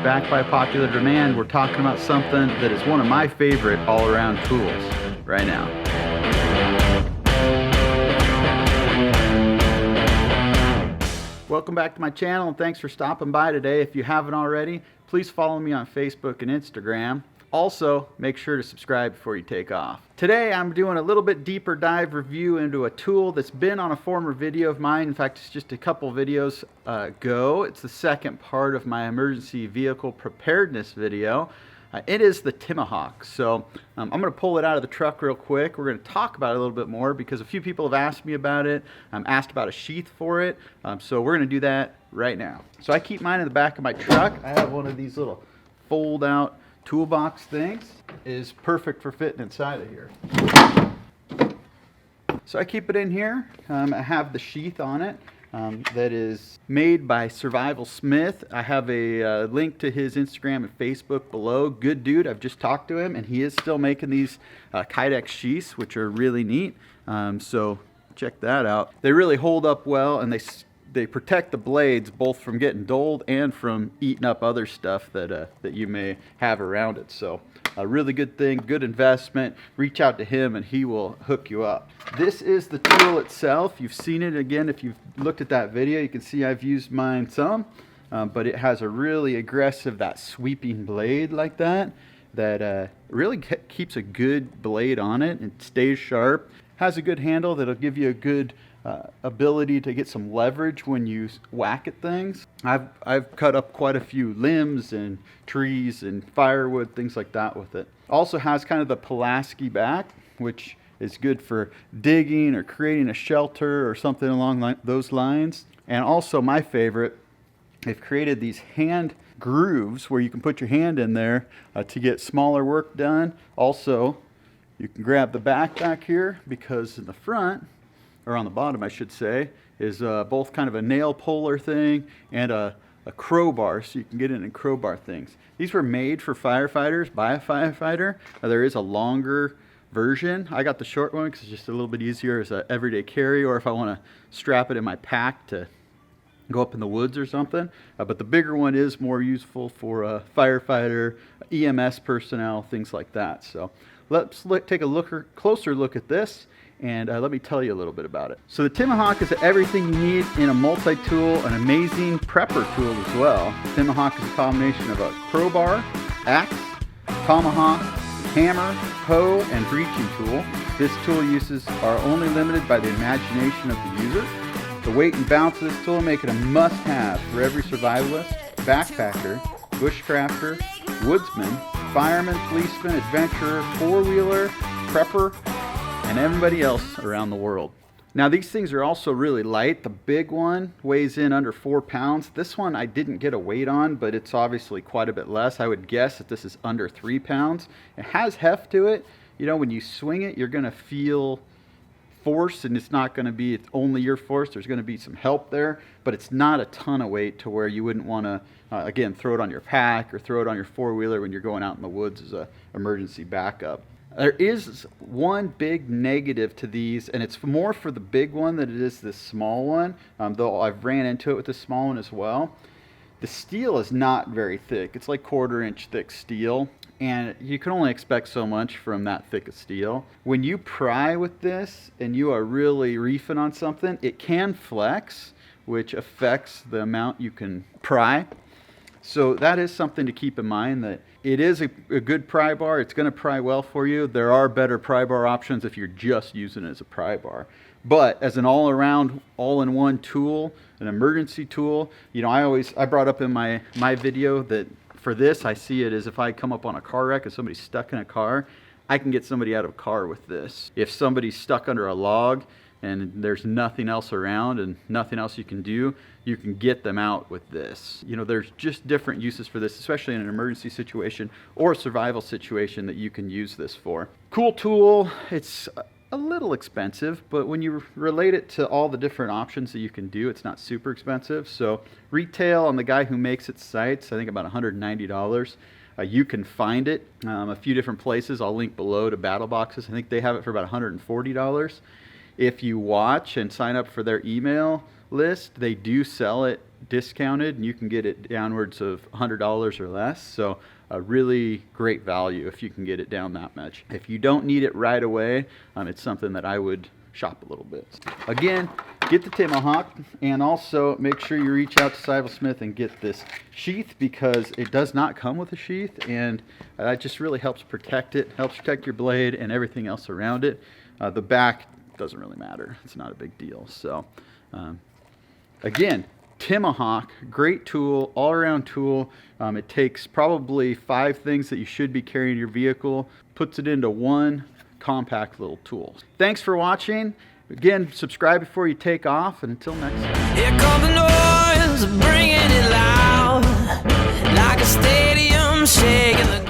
backed by popular demand, we're talking about something that is one of my favorite all-around tools right now. Welcome back to my channel, and thanks for stopping by today. If you haven't already, please follow me on Facebook and Instagram. Also, make sure to subscribe before you take off. Today I'm doing a little bit deeper dive review into a tool that's been on a former video of mine. In fact, it's just a couple videos ago. It's the second part of my emergency vehicle preparedness video. It is the Timahawk. So I'm going to pull it out of the truck real quick. We're going to talk about it a little bit more because a few people have asked me about it. I'm asked about a sheath for it. So we're going to do that right now. So I keep mine in the back of my truck. I have one of these little fold out toolbox things. It is perfect for fitting inside of here. So I keep it in here. I have the sheath on it. That is made by Smith. I have a link to his Instagram and Facebook below. Good dude. I've just talked to him, and he is still making these Kydex sheaths, which are really neat. So check that out. They really hold up well, and they protect the blades both from getting dulled and from eating up other stuff that you may have around it. So a really good thing, good investment. Reach out to him and he will hook you up. This is the tool itself. You've seen it again. If you've looked at that video, you can see I've used mine some, but it has a really aggressive, that sweeping blade like that really keeps a good blade on it and stays sharp. Has a good handle that'll give you a good ability to get some leverage when you whack at things. I've cut up quite a few limbs and trees and firewood, things like that with it. Also has kind of the Pulaski back, which is good for digging or creating a shelter or something along those lines. And also my favorite, they've created these hand grooves where you can put your hand in there to get smaller work done. Also, you can grab the back here because in the front, or on the bottom I should say, is both kind of a nail puller thing and a crowbar, so you can get in and crowbar things. These were made for firefighters by a firefighter. There is a longer version. I got the short one because it's just a little bit easier as an everyday carry, or if I want to strap it in my pack to go up in the woods or something. But the bigger one is more useful for a firefighter, EMS personnel, things like that. So let's take a closer look at this, and let me tell you a little bit about it. So the Timahawk is everything you need in a multi-tool, an amazing prepper tool as well. The Timahawk is a combination of a crowbar, axe, tomahawk, hammer, hoe, and breaching tool. This tool uses are only limited by the imagination of the user. The weight and bounce of this tool make it a must-have for every survivalist, backpacker, bushcrafter, woodsman, fireman, policeman, adventurer, four-wheeler, prepper, and everybody else around the world. Now these things are also really light. The big one weighs in under 4 pounds. This one I didn't get a weight on, but it's obviously quite a bit less. I would guess that this is under 3 pounds. It has heft to it. You know, when you swing it, you're gonna feel force, and it's not gonna be only your force. There's gonna be some help there, but it's not a ton of weight to where you wouldn't wanna, again, throw it on your pack or throw it on your four-wheeler when you're going out in the woods as an emergency backup. There is one big negative to these, and it's more for the big one than it is this small one, though I've ran into it with the small one as well. The steel is not very thick. It's like 1/4 inch thick steel, and you can only expect so much from that thick of steel. When you pry with this and you are really reefing on something, it can flex, which affects the amount you can pry. So that is something to keep in mind, that it is a good pry bar. It's going to pry well for you. There are better pry bar options if you're just using it as a pry bar. But as an all-around, all-in-one tool, an emergency tool, you know, I brought up in my video that for this, I see it as if I come up on a car wreck and somebody's stuck in a car, I can get somebody out of a car with this. If somebody's stuck under a log and there's nothing else around and nothing else you can do, you can get them out with this. You know, there's just different uses for this, especially in an emergency situation or a survival situation that you can use this for. Cool tool. It's a little expensive, but when you relate it to all the different options that you can do, it's not super expensive. So retail on the guy who makes its sites, I think about $190. You can find it a few different places. I'll link below to Battle Boxes. I think they have it for about $140. If you watch and sign up for their email list, they do sell it discounted, and you can get it downwards of $100 or less. So a really great value if you can get it down that much. If you don't need it right away, it's something that I would shop a little bit. Again, get the Timahawk, and also make sure you reach out to Survival Smith and get this sheath, because it does not come with a sheath, and it just really helps protect it, helps protect your blade and everything else around it. The back doesn't really matter. It's not a big deal. So again, Timahawk, great tool, all-around tool. It takes probably 5 things that you should be carrying in your vehicle, puts it into one compact little tool. Thanks for watching. Again, subscribe before you take off, and until next time. Here comes the noise, bringing it loud, like a stadium shaking the